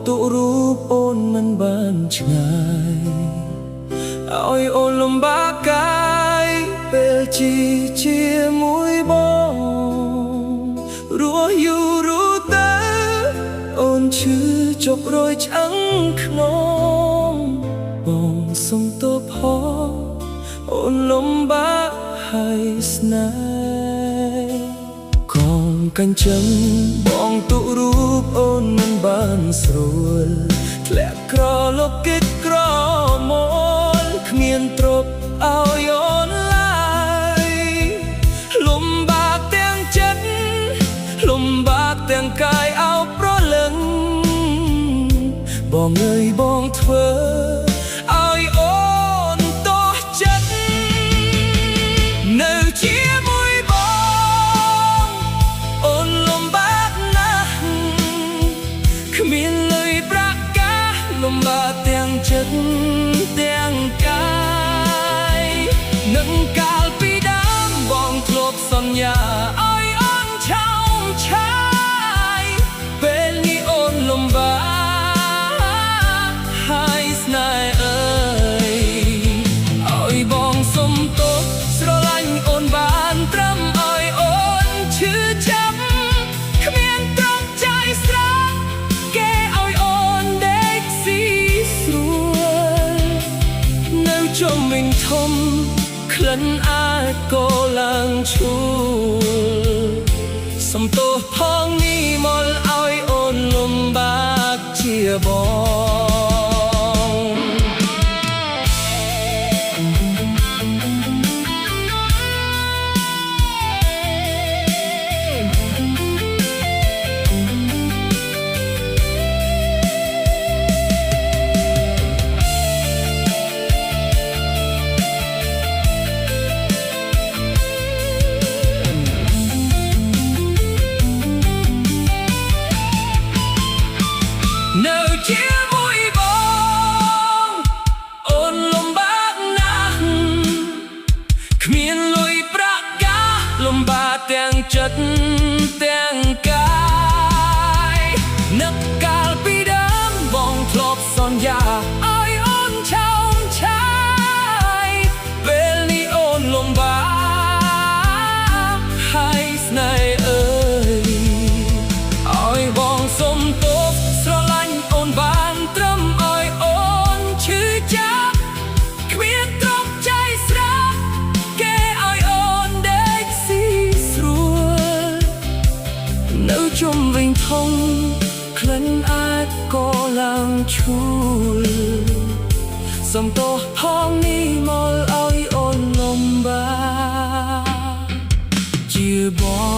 ตุรูปโอนมันบานឆ្ងាយឲ្យអូនលំបាកកាយពេលជាមួយបងរស់យូររស់ទៅអូនឈឺចុករយឆ្អឹងក្នុងបងសុំទោសផងអូនលំបាកហើយស្នេហ៍កងកាញ់ចឹងបងទុរូបអូនមិនបានស្រួលធ្លាក់ក្រលុបគិតក្រមលគ្មានទ្រព្យឲ្យអូនឡើយលំបាកទាំងចិត្តលំបាកទាំងកាយអោបប្រលឹងបងអើយបងធ្វើឲ្យអូនទោះចិត្តនៅជាមួយបងអូនលំបាកណាស់គ្មានលុយប្រាក់កាលំបាកទាំងចិត្តទាំងកាយនឹងកាលពីដើមបងធ្លាប់សន្យាឲ្យអូនឆោមឆាយពេលនេះអូនលំបាកហើយស្នេហ៍អើយឲ្យបងសុំទោសស្រឡាញ់អូនបានត្រឹមឲ្យអូនឈឺចាប់គ្មានត្រង់ใจស្រស់គេឲ្យអូនដេកស៊ីស្រួលនៅជុំវិញធំក្លិនអាចកឡើងឈួលសុំទោសផងនេះមកឲ្យអូនលំបាកជាបង នៅជាមួយបងអូនលំបាកណាស់គ្មានលុយប្រាក់កាលំបាកទាំងចិត្តទាំងកាយនឹកកាលពីដើមបងធ្លាប់សន្យាឲ្យអូនឆោមឆាយពេលនេះអូនលំបាកហើយស្នេហ៍អើយឲ្យបងសុំទោសស្រឡាញ់អូនបានត្រឹមឲ្យអូនឈឺចាប់គ្មានត្រង់ใจស្រស់គេឲ្យអូនដេកស៊ីស្រួលនៅជុំវិញធំក្លិនអាចកឡើងឈួលសុំទោសផងនេះមកឲ្យអូនលំបាកជាបង